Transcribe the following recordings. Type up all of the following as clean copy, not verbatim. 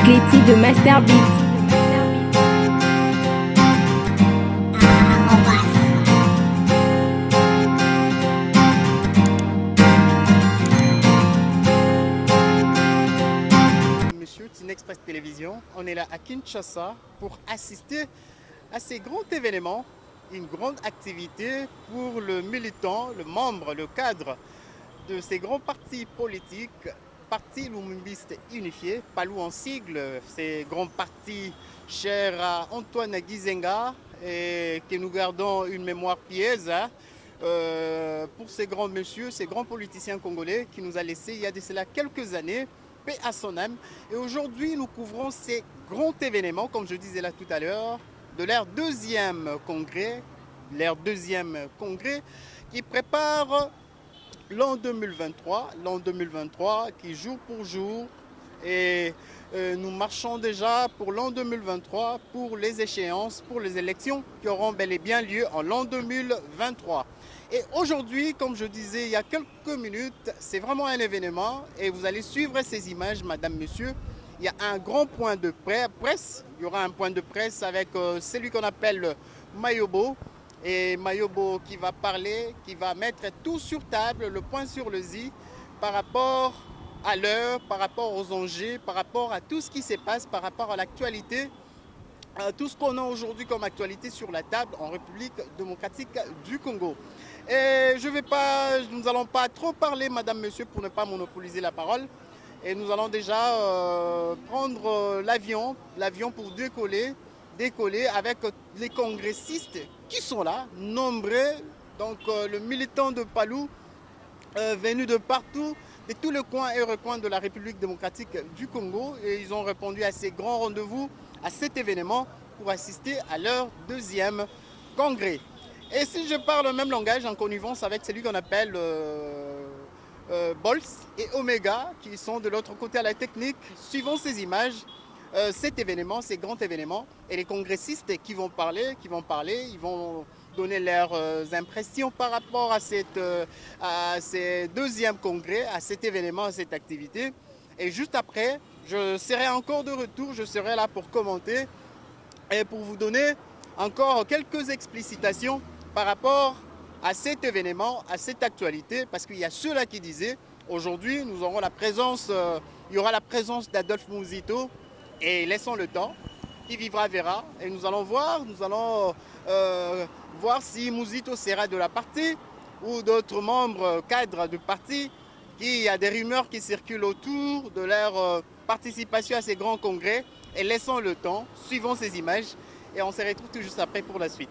Cléty de Masterbeat. Monsieur Tinexpress Télévision, on est là à Kinshasa pour assister à ces grands événements, une grande activité pour le militant, le membre, le cadre de ces grands partis politiques, Parti Lumumbiste Unifié, PALU en sigle, ces grands partis chers à Antoine Gizenga et que nous gardons une mémoire pieuse pour ces grands messieurs, ces grands politiciens congolais qui nous a laissés il y a de cela quelques années, paix à son âme. Et aujourd'hui, nous couvrons ces grands événements, comme je disais là tout à l'heure, de leur deuxième congrès qui prépare l'an 2023 qui jour pour jour et nous marchons déjà pour l'an 2023 pour les échéances, pour les élections qui auront bel et bien lieu en l'an 2023. Et aujourd'hui, comme je disais il y a quelques minutes, c'est vraiment un événement et vous allez suivre ces images, madame, monsieur. Il y a un grand point de presse, il y aura un point de presse avec celui qu'on appelle Mayobo. Et Mayobo qui va parler, qui va mettre tout sur table, le point sur le i, par rapport à l'heure, par rapport aux enjeux, par rapport à tout ce qui se passe, par rapport à l'actualité, tout ce qu'on a aujourd'hui comme actualité sur la table en République démocratique du Congo. Et nous n'allons pas trop parler, madame, monsieur, pour ne pas monopoliser la parole. Et nous allons déjà prendre l'avion pour décoller avec les congressistes qui sont là, nombreux, donc le militant de PALU venus de partout, de tous les coins et recoins de la République démocratique du Congo, et ils ont répondu à ces grands rendez-vous, à cet événement, pour assister à leur deuxième congrès. Et si je parle le même langage en connivence avec celui qu'on appelle Bols et Omega, qui sont de l'autre côté à la technique, suivant ces images, cet événement, ces grands événements, et les congressistes qui vont parler, ils vont donner leurs impressions par rapport à ces deuxièmes congrès, à cet événement, à cette activité. Et juste après, je serai encore de retour, je serai là pour commenter et pour vous donner encore quelques explicitations par rapport à cet événement, à cette actualité, parce qu'il y a ceux-là qui disaient, aujourd'hui, il y aura la présence d'Adolphe Mouzito. Et laissons le temps, qui vivra verra. Et nous allons voir si Mouzito sera de la partie ou d'autres membres cadres du parti. Il y a des rumeurs qui circulent autour de leur participation à ces grands congrès. Et laissons le temps, suivons ces images et on se retrouve tout juste après pour la suite.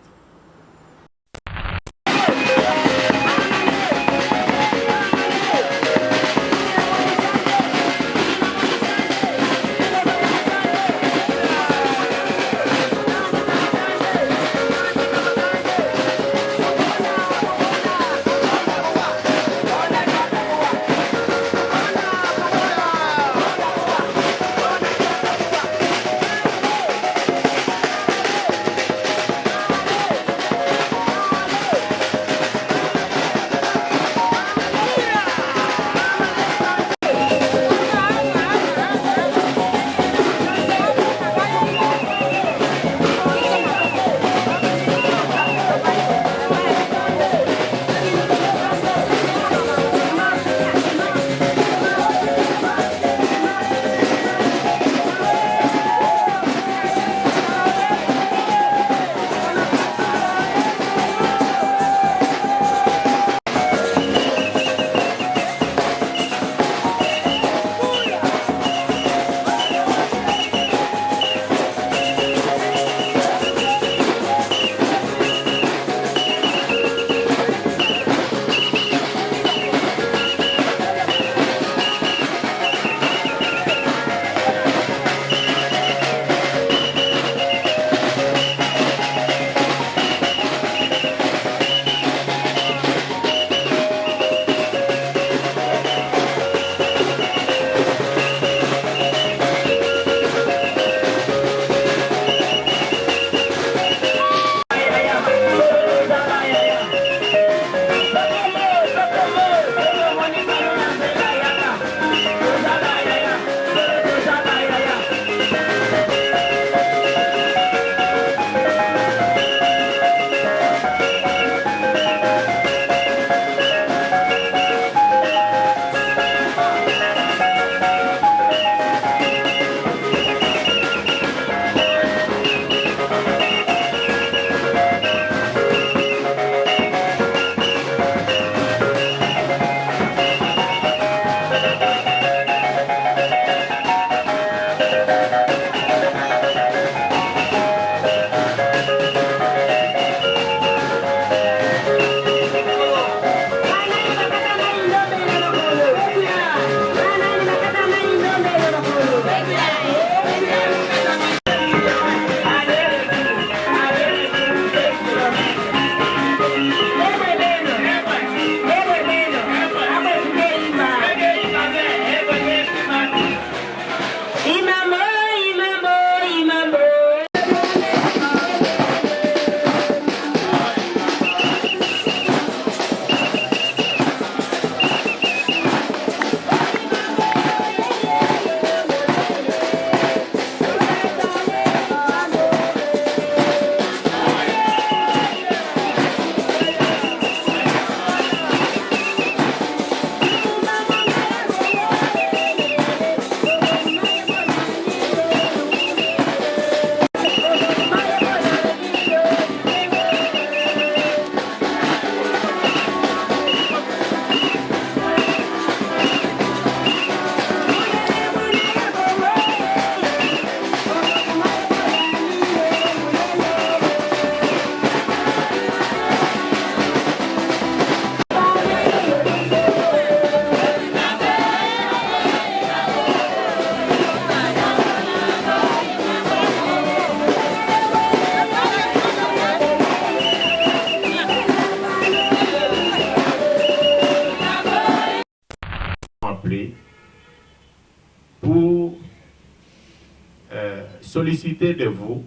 solliciter de vous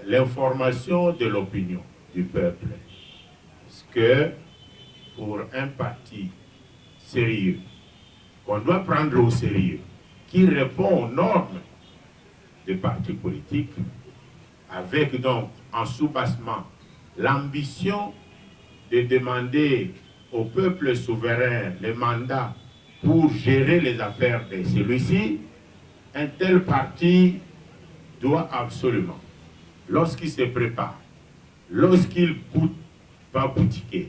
l'information de l'opinion du peuple. Parce que pour un parti sérieux, qu'on doit prendre au sérieux, qui répond aux normes des partis politiques, avec donc en sous-bassement l'ambition de demander au peuple souverain les mandats pour gérer les affaires de celui-ci, un tel parti doit absolument, lorsqu'il se prépare, lorsqu'il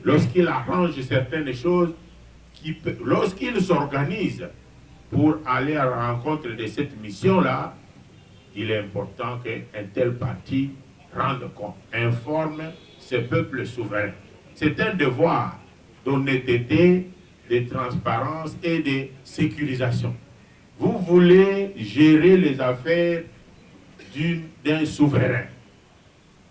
lorsqu'il arrange certaines choses, lorsqu'il s'organise pour aller à la rencontre de cette mission-là, il est important qu'un tel parti rende compte, informe ce peuple souverain. C'est un devoir d'honnêteté, de transparence et de sécurisation. Vous voulez gérer les affaires d'un souverain.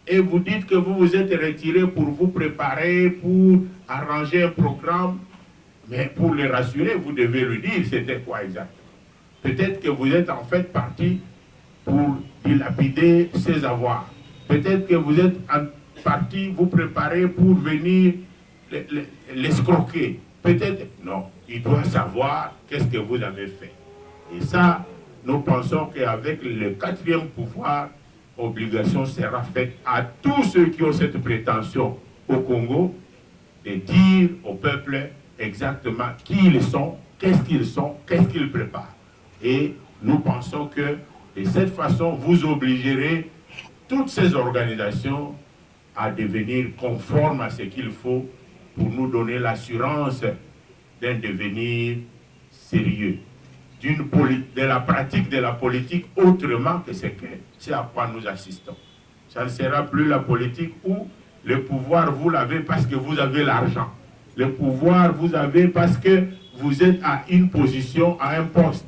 Et vous dites que vous vous êtes retiré pour vous préparer, pour arranger un programme. Mais pour le rassurer, vous devez lui dire c'était quoi exactement. Peut-être que vous êtes en fait parti pour dilapider ses avoirs. Peut-être que vous êtes parti vous préparer pour venir l'escroquer. Peut-être, non, il doit savoir qu'est-ce que vous avez fait. Et ça, nous pensons qu'avec le quatrième pouvoir, obligation sera faite à tous ceux qui ont cette prétention au Congo de dire au peuple exactement qui ils sont, qu'est-ce qu'ils préparent. Et nous pensons que de cette façon, vous obligerez toutes ces organisations à devenir conformes à ce qu'il faut pour nous donner l'assurance d'un devenir sérieux, de la pratique de la politique autrement que c'est à quoi nous assistons. Ça ne sera plus la politique où le pouvoir, vous l'avez parce que vous avez l'argent. Le pouvoir, vous avez parce que vous êtes à une position, à un poste.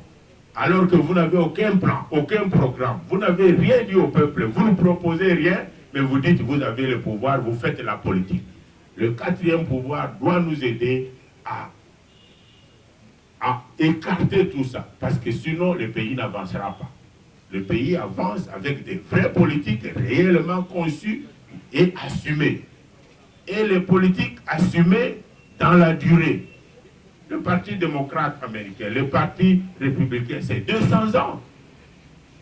Alors que vous n'avez aucun plan, aucun programme. Vous n'avez rien dit au peuple. Vous ne proposez rien, mais vous dites que vous avez le pouvoir, vous faites la politique. Le quatrième pouvoir doit nous aider à écarter tout ça. Parce que sinon, le pays n'avancera pas. Le pays avance avec des vraies politiques réellement conçues et assumées. Et les politiques assumées dans la durée. Le Parti démocrate américain, le Parti républicain, c'est 200 ans.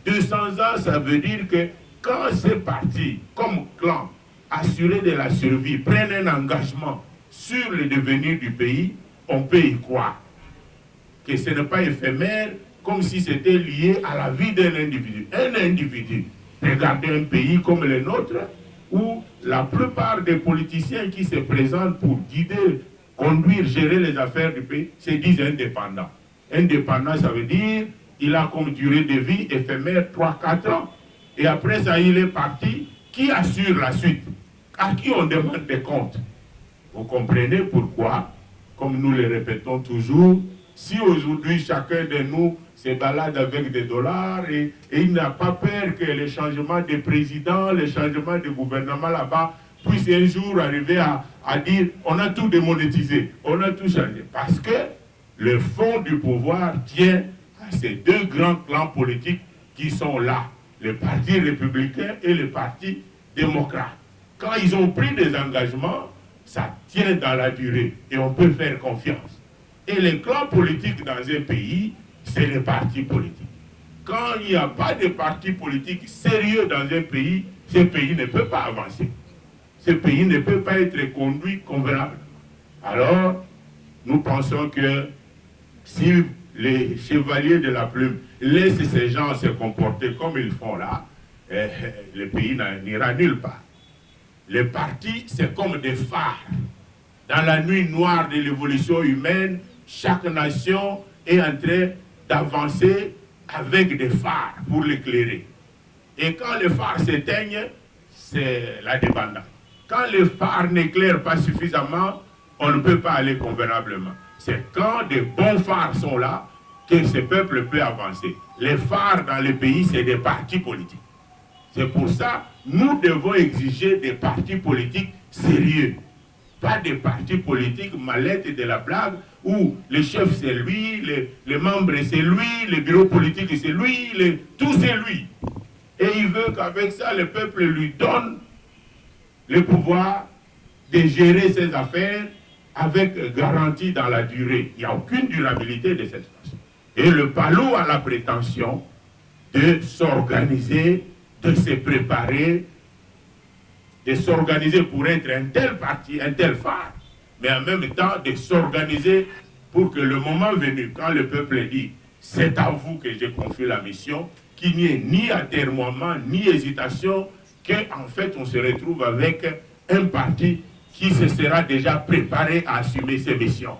200 ans, ça veut dire que quand ces partis, comme clan, assurés de la survie, prennent un engagement sur le devenir du pays, on peut y croire. Que ce n'est pas éphémère, comme si c'était lié à la vie d'un individu. Un individu, regardez un pays comme le nôtre, où la plupart des politiciens qui se présentent pour guider, conduire, gérer les affaires du pays, se disent indépendants. Indépendant, ça veut dire il a comme durée de vie éphémère 3-4 ans. Et après ça, il est parti. Qui assure la suite? À qui on demande des comptes? Vous comprenez pourquoi, comme nous le répétons toujours, si aujourd'hui chacun de nous se balade avec des dollars et il n'a pas peur que les changements de président, les changements de gouvernement là-bas puissent un jour arriver à dire on a tout démonétisé, on a tout changé. Parce que le fond du pouvoir tient à ces deux grands clans politiques qui sont là, le Parti républicain et le Parti démocrate. Quand ils ont pris des engagements, ça tient dans la durée et on peut faire confiance. Et les clans politiques dans un pays, c'est les partis politiques. Quand il n'y a pas de parti politique sérieux dans un pays, ce pays ne peut pas avancer. Ce pays ne peut pas être conduit convenablement. Alors, nous pensons que si les chevaliers de la plume laissent ces gens se comporter comme ils font là, le pays n'ira nulle part. Les partis, c'est comme des phares. Dans la nuit noire de l'évolution humaine, chaque nation est en train d'avancer avec des phares pour l'éclairer. Et quand les phares s'éteignent, c'est la débandade. Quand les phares n'éclairent pas suffisamment, on ne peut pas aller convenablement. C'est quand des bons phares sont là que ce peuple peut avancer. Les phares dans le pays, c'est des partis politiques. C'est pour ça que nous devons exiger des partis politiques sérieux. pas de parti politique mallette de la blague où le chef c'est lui, les membres c'est lui, le bureau politique c'est lui, tout c'est lui. Et il veut qu'avec ça, le peuple lui donne le pouvoir de gérer ses affaires avec garantie dans la durée. Il n'y a aucune durabilité de cette façon. Et le PALO a la prétention de s'organiser, de se préparer, de s'organiser pour être un tel parti, un tel phare, mais en même temps de s'organiser pour que le moment venu, quand le peuple dit « c'est à vous que j'ai confié la mission », qu'il n'y ait ni atermoiement, ni hésitation, qu'en fait on se retrouve avec un parti qui se sera déjà préparé à assumer ses missions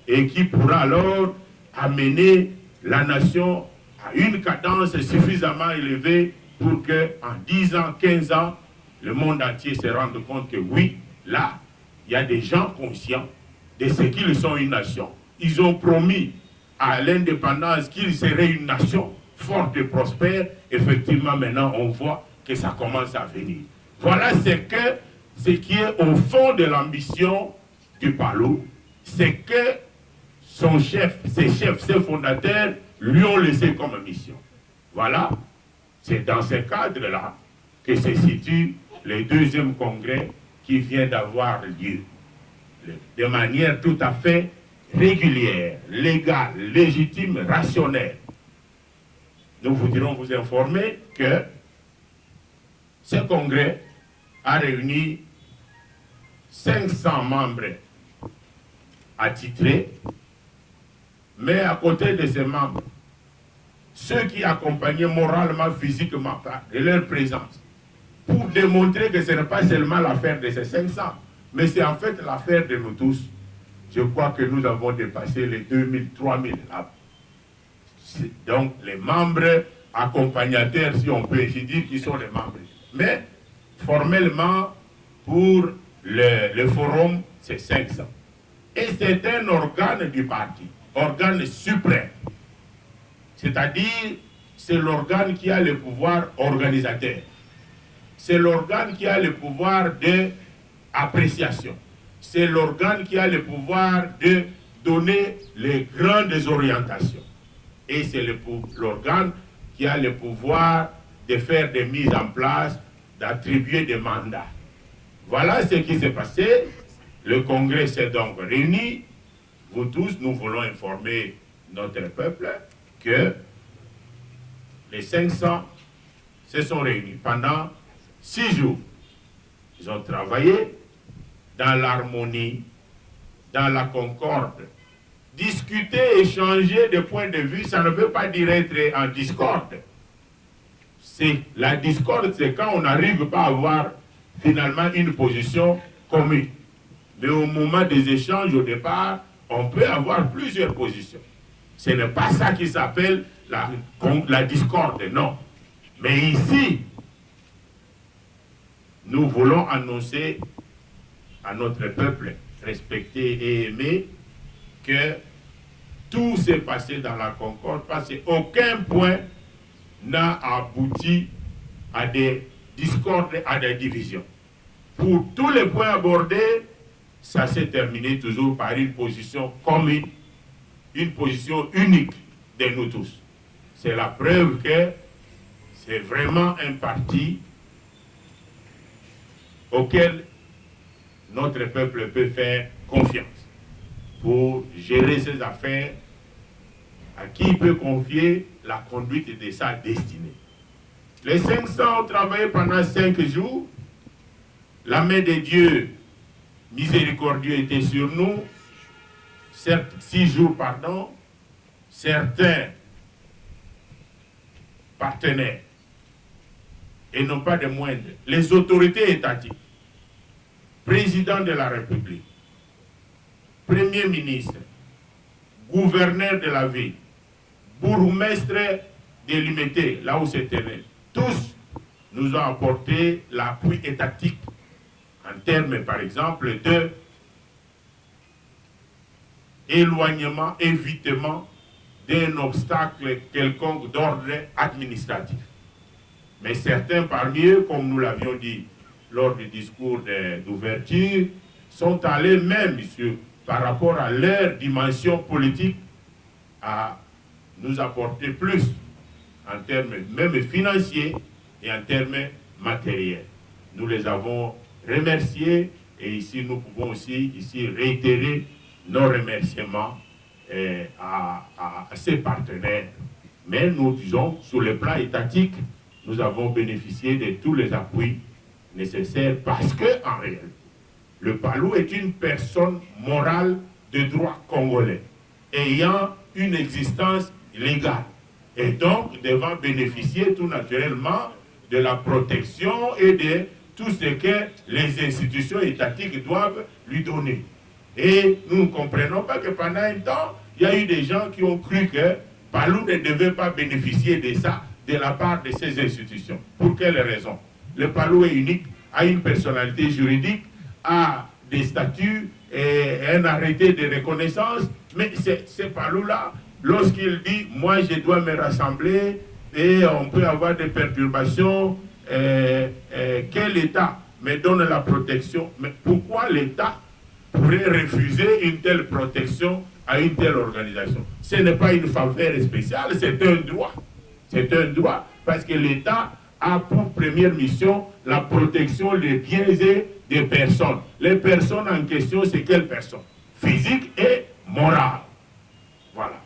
et qui pourra alors amener la nation à une cadence suffisamment élevée pour qu'en 10 ans, 15 ans, le monde entier se rende compte que oui, là, il y a des gens conscients de ce qu'ils sont une nation. Ils ont promis à l'indépendance qu'ils seraient une nation forte et prospère. Effectivement, maintenant, on voit que ça commence à venir. Voilà ce qui est au fond de l'ambition du PALO, c'est que son chef, ses fondateurs, lui ont laissé comme mission. Voilà, c'est dans ce cadre-là que se situe le deuxième congrès qui vient d'avoir lieu. De manière tout à fait régulière, légale, légitime, rationnelle. Nous voudrions vous informer que ce congrès a réuni 500 membres attitrés, mais à côté de ces membres, ceux qui accompagnaient moralement, physiquement, de leur présence, pour démontrer que ce n'est pas seulement l'affaire de ces 500, mais c'est en fait l'affaire de nous tous. Je crois que nous avons dépassé les 2000, 3000 là. Donc les membres accompagnateurs, si on peut ainsi dire, qui sont les membres. Mais formellement, pour le forum, c'est 500. Et c'est un organe du parti, organe suprême. C'est-à-dire, c'est l'organe qui a le pouvoir organisateur. C'est l'organe qui a le pouvoir d'appréciation. C'est l'organe qui a le pouvoir de donner les grandes orientations. Et c'est l'organe qui a le pouvoir de faire des mises en place, d'attribuer des mandats. Voilà ce qui s'est passé. Le Congrès s'est donc réuni. Vous tous, nous voulons informer notre peuple que les 500 se sont réunis pendant 6 jours. Ils ont travaillé dans l'harmonie, dans la concorde. Discuter, échanger des points de vue, ça ne veut pas dire être en discorde. La discorde, c'est quand on n'arrive pas à avoir finalement une position commune. Mais au moment des échanges, au départ, on peut avoir plusieurs positions. Ce n'est pas ça qui s'appelle la discorde, non. Mais ici, nous voulons annoncer à notre peuple respecté et aimé que tout s'est passé dans la concorde parce qu'aucun point n'a abouti à des discordes, à des divisions. Pour tous les points abordés, ça s'est terminé toujours par une position commune, une position unique de nous tous. C'est la preuve que c'est vraiment un parti auquel notre peuple peut faire confiance pour gérer ses affaires, à qui il peut confier la conduite de sa destinée. Les 500 ont travaillé pendant 5 jours. La main de Dieu miséricordieux était sur nous. 6 jours, pardon. Certains partenaires, et non pas de moindres, les autorités étatiques, président de la République, premier ministre, gouverneur de la ville, bourgmestre délimité, là où c'était, tous nous ont apporté l'appui étatique en termes, par exemple, de éloignement, évitement d'un obstacle quelconque d'ordre administratif. Mais certains parmi eux, comme nous l'avions dit lors du discours d'ouverture, sont allés même, par rapport à leur dimension politique, à nous apporter plus en termes même financiers et en termes matériels. Nous les avons remerciés et ici nous pouvons aussi réitérer nos remerciements à ces partenaires. Mais nous disons, sur le plan étatique, nous avons bénéficié de tous les appuis nécessaires parce que, en réalité, le Palou est une personne morale de droit congolais, ayant une existence légale, et donc devant bénéficier tout naturellement de la protection et de tout ce que les institutions étatiques doivent lui donner. Et nous ne comprenons pas que pendant un temps, il y a eu des gens qui ont cru que Palou ne devait pas bénéficier de ça de la part de ces institutions. Pour quelles raisons? Le Palou est unique, a une personnalité juridique, a des statuts et un arrêté de reconnaissance, mais ce Palou-là, lorsqu'il dit « moi je dois me rassembler et on peut avoir des perturbations, quel État me donne la protection ?» Mais pourquoi l'État pourrait refuser une telle protection à une telle organisation? Ce n'est pas une faveur spéciale, c'est un droit. C'est un droit parce que l'État a pour première mission la protection des biens et des personnes. Les personnes en question, c'est quelles personnes? Physiques et morales. Voilà.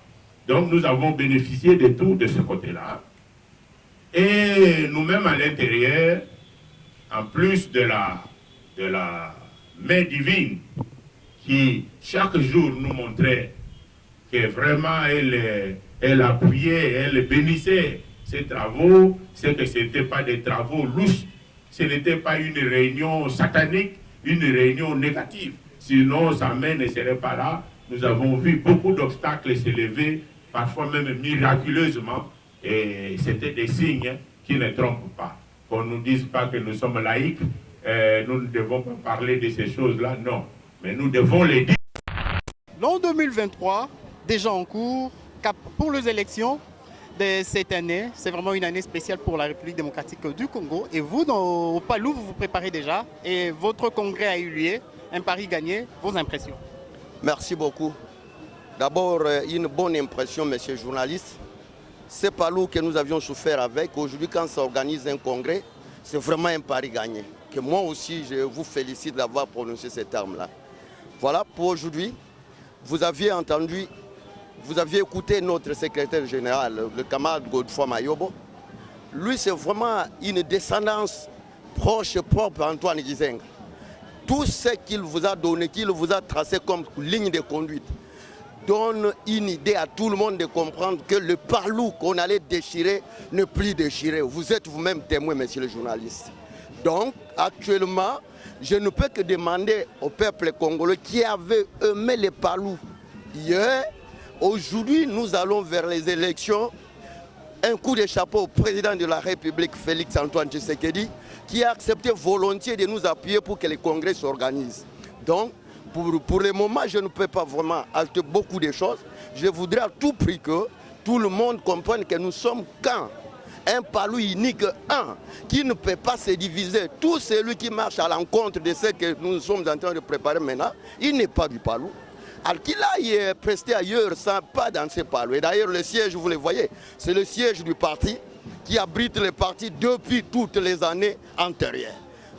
Donc nous avons bénéficié de tout de ce côté-là. Et nous-mêmes à l'intérieur, en plus de la main divine qui chaque jour nous montrait que vraiment elle appuyait, elle bénissait ces travaux, c'est que ce n'étaient pas des travaux louches, ce n'était pas une réunion satanique, une réunion négative. Sinon, sa main ne serait pas là. Nous avons vu beaucoup d'obstacles s'élever, parfois même miraculeusement, et c'était des signes qui ne trompent pas. Qu'on ne nous dise pas que nous sommes laïcs, nous ne devons pas parler de ces choses-là, non. Mais nous devons les dire. L'an 2023, déjà en cours, pour les élections de cette année, c'est vraiment une année spéciale pour la République démocratique du Congo. Et vous, au Palou, vous vous préparez déjà. Et votre congrès a eu lieu, un pari gagné. Vos impressions? Merci beaucoup. D'abord, une bonne impression, monsieur le journaliste. Ce Palou que nous avions souffert avec, aujourd'hui, quand s'organise un congrès, c'est vraiment un pari gagné. Que moi aussi, je vous félicite d'avoir prononcé ces termes-là. Voilà, pour aujourd'hui, vous aviez entendu, vous aviez écouté notre secrétaire général, le camarade Godefroy Mayobo. Lui, c'est vraiment une descendance proche, propre à Antoine Gizenga. Tout ce qu'il vous a donné, qu'il vous a tracé comme ligne de conduite, donne une idée à tout le monde de comprendre que le Palou qu'on allait déchirer n'est plus déchiré. Vous êtes vous-même témoin, monsieur le journaliste. Donc, actuellement, je ne peux que demander au peuple congolais qui avait aimé les Palou hier. Aujourd'hui, nous allons vers les élections. Un coup de chapeau au président de la République, Félix Antoine Tshisekedi, qui a accepté volontiers de nous appuyer pour que les congrès s'organisent. Donc, pour le moment, je ne peux pas vraiment ajouter beaucoup de choses. Je voudrais à tout prix que tout le monde comprenne que nous sommes qu'un. Un Palou unique, un, qui ne peut pas se diviser. Tout celui qui marche à l'encontre de ce que nous sommes en train de préparer maintenant, il n'est pas du Palou. Alors qu'il aille prester ailleurs, sans pas dans ces Palou. Et d'ailleurs, le siège, vous le voyez, c'est le siège du parti qui abrite le parti depuis toutes les années antérieures.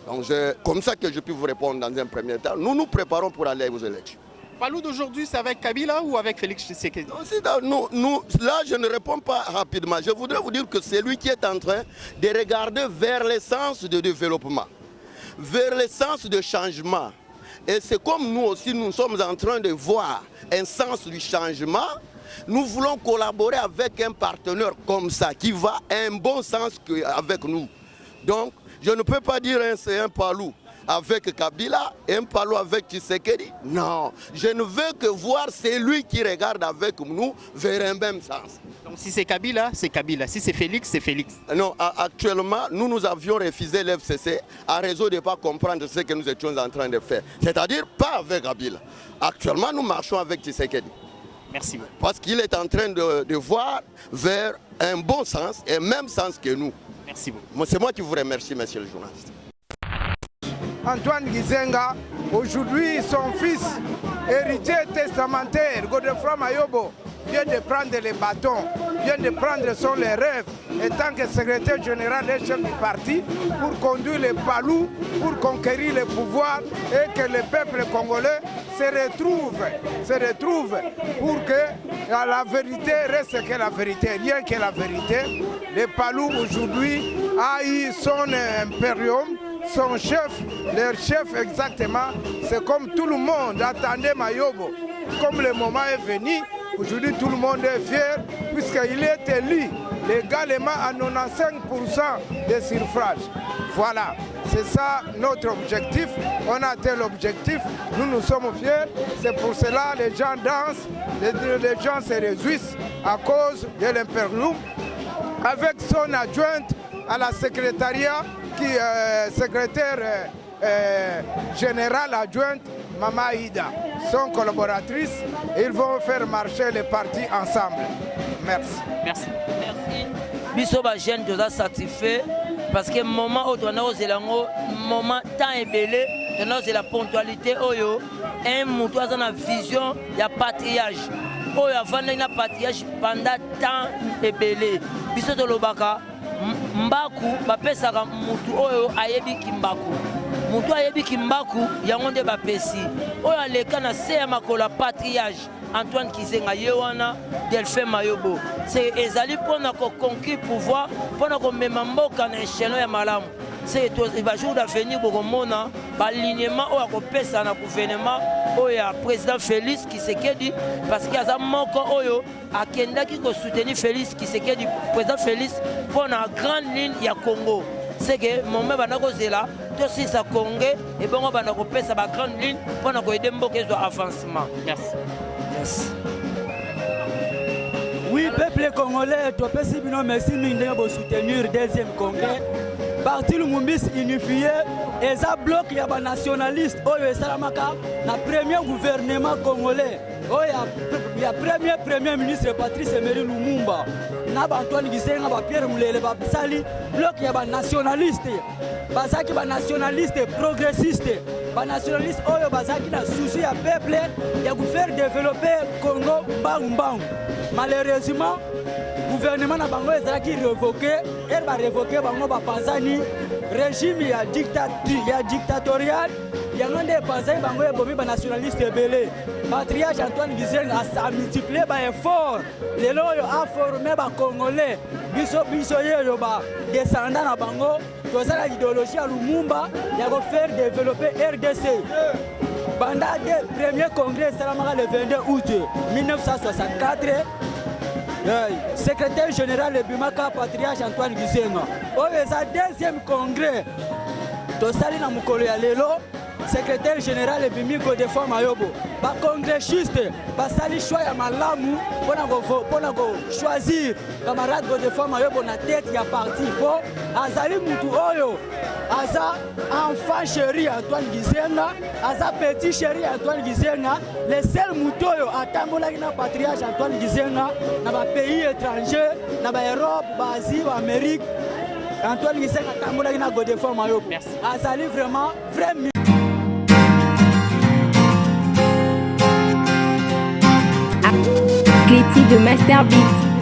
Donc c'est comme ça que je peux vous répondre dans un premier temps. Nous nous préparons pour aller aux élections. Palou d'aujourd'hui, c'est avec Kabila ou avec Félix Tshisekedi? Là, je ne réponds pas rapidement. Je voudrais vous dire que c'est lui qui est en train de regarder vers le sens de développement, vers le sens de changement. Et c'est comme nous aussi, nous sommes en train de voir un sens du changement. Nous voulons collaborer avec un partenaire comme ça, qui va à un bon sens avec nous. Donc, je ne peux pas dire c'est un Palou avec Kabila, un Palou avec Tshisekedi. Non, je ne veux que voir celui qui regarde avec nous vers un même sens. Donc si c'est Kabila, c'est Kabila. Si c'est Félix, c'est Félix. Non, actuellement, nous avions refusé l'FCC à raison de ne pas comprendre ce que nous étions en train de faire. C'est-à-dire pas avec Kabila. Actuellement, nous marchons avec Tshisekedi. Merci beaucoup. Parce qu'il est en train de voir vers un bon sens et même sens que nous. Merci beaucoup. C'est moi qui vous remercie, monsieur le journaliste. Antoine Gizenga. Aujourd'hui, son fils, héritier testamentaire, Godefroid Mayobo, vient de prendre les bâtons, vient de prendre les rêves, en tant que secrétaire général et chef du parti, pour conduire les Palous, pour conquérir le pouvoir et que le peuple congolais se retrouve pour que la vérité reste que la vérité, rien que la vérité. Les Palous aujourd'hui a eu son impérium, son chef, leur chef exactement, c'est comme tout le monde attendait Mayobo. Comme le moment est venu, aujourd'hui tout le monde est fier puisqu'il est élu légalement à 95% des suffrages. Voilà, c'est ça notre objectif. On a atteint l'objectif, nous sommes fiers. C'est pour cela que les gens dansent, les gens se réjouissent à cause de l'impérium. Avec son adjointe à la secrétariat, qui est secrétaire générale adjointe, Mama Ida, son collaboratrice, ils vont faire marcher les partis ensemble. Merci. Merci. Merci. Bisoba jeune nous a satisfait parce que moment où on a osé moment temps est belé, on a osé la ponctualité oyo, un mouton a une vision, il y a patriage. Oyo avant na patriage pendant temps est belé. Biso de lobaka mbaku bapesaka mutu oyo ayebi kimbaku. Mutu ayebi kimbaku yango nde bapesi. Oyo aleka na se ya makola patriage Antoine Gizenga yewana Delphin Mayobo. C'est ezali pona ko conquérir pouvoir, pona ko mema mboka na échelon ya malamu. C'est le jour d'avenir bokomona l'alignement oyo akopesa na gouvernement oyo ya président Félix Tshisekedi parce qu'il y a moko oyo akendaki ko soutenir Félix Tshisekedi président Félix pour la grande ligne ya Congo. C'est que moment banako zela to si sa Congo et bon banako pesa ba grande ligne pour na ko aider mboka zo avancement. Merci. Merci. Oui, peuple congolais, tu peux si bien merci nous soutenir deuxième congrès. Parti Lumumbis unifié, et ça bloque y a des nationalistes. Oyo esalamaka na premier gouvernement congolais. Il y a premier ministre Patrice Emery Lumumba. Na Antoine Gizenga ba Pierre Mulele ba Sali bloque y a des nationalistes. Bazaki ba nationalistes progressistes. Ba nationalistes oyo bazaki na souci ya peuple ya faire développer Congo mbang. Malheureusement, le gouvernement n'a pas révoqué, elle va révoquer le régime dictatorial, il y a des nationalistes belés. Patriarche Antoine Gizenga a multiplié les efforts. Les lois a formé les Congolais, descendants à Bango, l'idéologie à Lumumba, il a faire développer RDC. Pendant le premier congrès, le 22 août 1964, secrétaire général de Bimaka, patriarche Antoine Gizenga. Au deuxième congrès, Tosali na mukolo ya lelo, secrétaire général de Bimiko Godefroid Mayobo. Ba congressiste, basali choix ya malamu pona go choisir camarade Godefroid Mayobo na tête ya parti. Bon, azali mutu oyo, aza enfant chéri Antoine Gizenga, aza petit chéri Antoine Gizenga, le seul mutu oyo atambolaki na patriarche Antoine Gizenga na ba pays étrangers, na ba Europe, ba Asie, ba Amérique. Antoine Gizenga atambolaki na Godefroid Mayobo. Azali vraiment vrai. Cléty de Master Beat.